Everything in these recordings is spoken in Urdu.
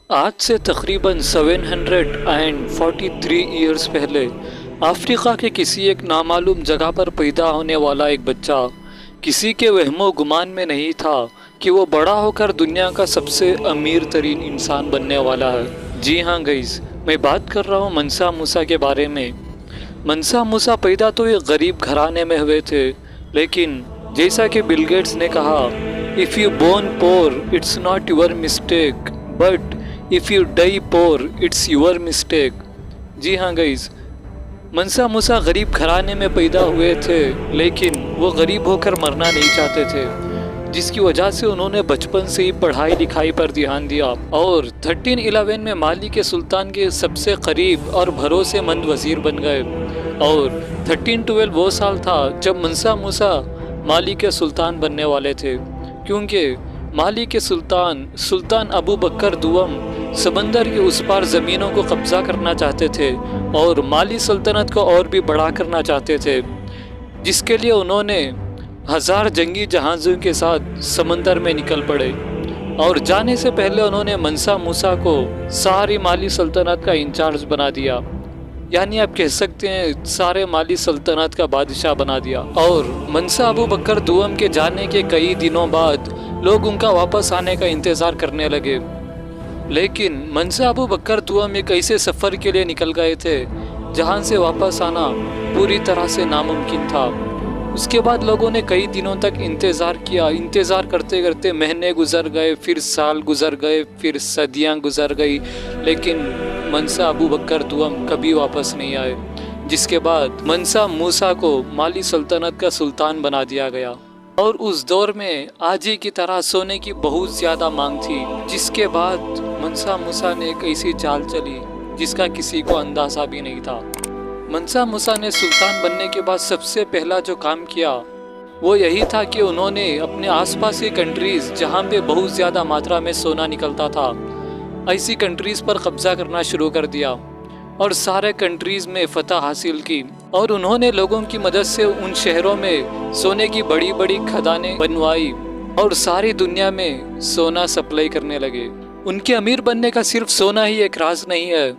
آج سے تقریباً 743 ایئرز پہلے افریقہ کے کسی ایک نامعلوم جگہ پر پیدا ہونے والا ایک بچہ کسی کے وہم و گمان میں نہیں تھا کہ وہ بڑا ہو کر دنیا کا سب سے امیر ترین انسان بننے والا ہے۔ جی ہاں گائز، میں بات کر رہا ہوں منسا موسیٰ کے بارے میں۔ منسا موسیٰ پیدا تو ایک غریب گھرانے میں ہوئے تھے، لیکن جیسا کہ بل گیٹس نے کہا، "If you born poor, it's not your mistake, but if you die poor, it's your mistake." جی ہاں گائز، منسا موسیٰ غریب گھرانے میں پیدا ہوئے تھے، لیکن وہ غریب ہو کر مرنا نہیں چاہتے تھے، جس کی وجہ سے انہوں نے بچپن سے ہی پڑھائی لکھائی پر دھیان دیا اور 1311 میں مالی کے سلطان کے سب سے قریب اور بھروسے مند وزیر بن گئے۔ اور 1312 وہ سال تھا جب منسا موسیٰ مالی کے سلطان بننے والے تھے، کیونکہ مالی کے سلطان ابو بکر دوم سمندر کے اس پار زمینوں کو قبضہ کرنا چاہتے تھے اور مالی سلطنت کو اور بھی بڑا کرنا چاہتے تھے، جس کے لیے انہوں نے 1000 جنگی جہازوں کے ساتھ سمندر میں نکل پڑے، اور جانے سے پہلے انہوں نے منسا موسیٰ کو ساری مالی سلطنت کا انچارج بنا دیا، یعنی آپ کہہ سکتے ہیں سارے مالی سلطنت کا بادشاہ بنا دیا۔ اور منسا ابو بکر دوم کے جانے کے کئی دنوں بعد لوگ ان کا واپس آنے کا انتظار کرنے لگے، لیکن منسا ابو بکر دوم ایک ایسے سفر کے لیے نکل گئے تھے جہاں سے واپس آنا پوری طرح سے ناممکن تھا۔ اس کے بعد لوگوں نے کئی دنوں تک انتظار کیا، انتظار کرتے کرتے مہینے گزر گئے، پھر سال گزر گئے، پھر صدیاں گزر گئی، لیکن منسا ابو بکر دوم کبھی واپس نہیں آئے، جس کے بعد منسا موسیٰ کو مالی سلطنت کا سلطان بنا دیا گیا۔ اور اس دور میں آج ہی کی طرح سونے کی بہت زیادہ مانگ تھی، جس کے بعد منسا موسیٰ نے ایک ایسی چال چلی جس کا کسی کو اندازہ بھی نہیں تھا۔ منسا موسیٰ نے سلطان بننے کے بعد سب سے پہلا جو کام کیا وہ یہی تھا کہ انہوں نے اپنے آس پاس کی کنٹریز جہاں پہ بہت زیادہ ماترا میں سونا نکلتا تھا، ایسی کنٹریز پر قبضہ کرنا شروع کر دیا اور سارے کنٹریز میں فتح حاصل کی، اور انہوں نے لوگوں کی مدد سے ان شہروں میں سونے کی بڑی بڑی کھدانیں بنوائی اور ساری دنیا میں سونا سپلائی کرنے لگے۔ ان کے امیر بننے کا صرف سونا ہی ایک راز نہیں ہے،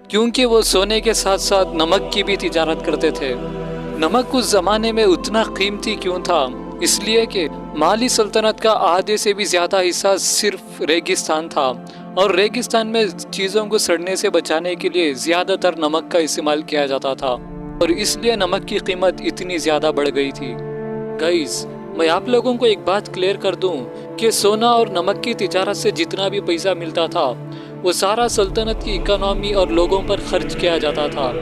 کیونکہ وہ سونے کے ساتھ ساتھ نمک کی بھی تجارت کرتے تھے۔ نمک اس زمانے میں اتنا قیمتی کیوں تھا؟ اس لیے کہ مالی سلطنت کا آدھے سے بھی زیادہ حصہ صرف ریگستان تھا، اور ریگستان میں چیزوں کو سڑنے سے بچانے کے لیے زیادہ تر نمک کا استعمال کیا جاتا تھا، اور اس لیے نمک کی قیمت اتنی زیادہ بڑھ گئی تھی۔ گائز، میں آپ لوگوں کو ایک بات کلیئر کر دوں کہ سونا اور نمک کی تجارت سے جتنا بھی پیسہ ملتا تھا وہ سارا سلطنت کی اکانومی اور لوگوں پر خرچ کیا جاتا تھا،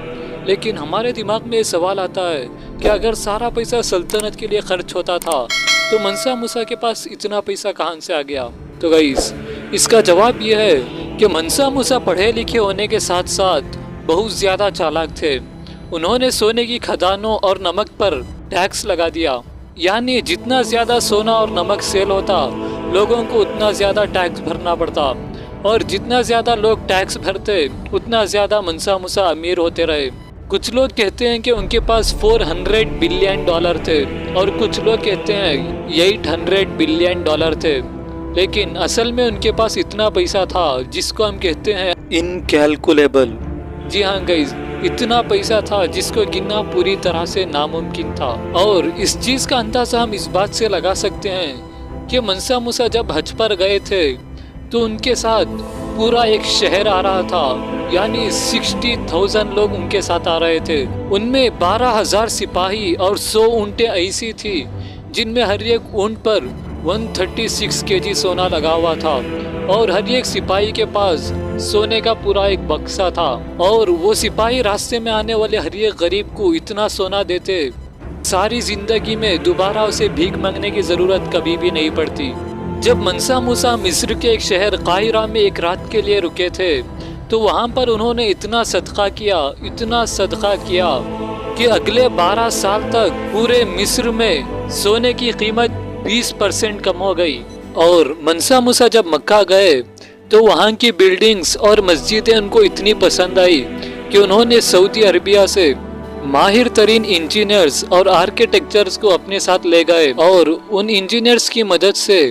لیکن ہمارے دماغ میں یہ سوال آتا ہے کہ اگر سارا پیسہ سلطنت کے لیے خرچ ہوتا تھا تو منسا موسیٰ کے پاس اتنا پیسہ کہاں سے آ گیا؟ تو گائز، اس کا جواب یہ ہے کہ منسا موسیٰ پڑھے لکھے ہونے کے ساتھ ساتھ بہت زیادہ چالاک تھے۔ انہوں نے سونے کی کھدانوں اور نمک پر ٹیکس لگا دیا، یعنی جتنا زیادہ سونا اور نمک سیل ہوتا لوگوں کو اتنا زیادہ ٹیکس بھرنا پڑتا، اور جتنا زیادہ لوگ ٹیکس بھرتے اتنا زیادہ منسا موسیٰ امیر ہوتے رہے۔ کچھ لوگ کہتے ہیں کہ ان کے پاس $400 بلین تھے، اور کچھ لوگ کہتے ہیں $800 بلین تھے، لیکن اصل میں ان کے پاس اتنا پیسہ تھا جس کو ہم کہتے ہیں انکیلکولیبل۔ جی ہاں گائز، اتنا پیسہ تھا جس کو گننا پوری طرح سے ناممکن تھا۔ اور اس چیز کا اندازہ ہم اس بات سے لگا سکتے ہیں کہ منسا موسیٰ جب حج پر گئے تھے تو ان کے ساتھ پورا ایک شہر آ رہا تھا، یعنی 60,000 لوگ ان کے ساتھ آ رہے تھے۔ ان میں 12,000 سپاہی اور 100 اونٹیں ایسی تھی جن میں ہر ایک اونٹ پر 136 kg سونا لگا ہوا تھا، اور ہر ایک سپاہی کے پاس سونے کا پورا ایک بکسا تھا، اور وہ سپاہی راستے میں آنے والے ہر ایک غریب کو اتنا سونا دیتے ساری زندگی میں دوبارہ اسے بھیک مانگنے کی ضرورت کبھی بھی نہیں پڑتی۔ جب منسا موسیٰ مصر کے ایک شہر قاہرہ میں ایک رات کے لیے رکے تھے تو وہاں پر انہوں نے اتنا صدقہ کیا کہ اگلے 12 سال تک پورے مصر میں سونے کی قیمت 20% کم ہو گئی۔ اور منسا موسیٰ جب مکہ گئے تو وہاں کی بلڈنگز اور مسجدیں ان کو اتنی پسند آئی کہ انہوں نے سعودی عربیہ سے ماہر ترین انجینئرز اور آرکیٹیکچرز کو اپنے ساتھ لے گئے، اور ان انجینئرز کی مدد سے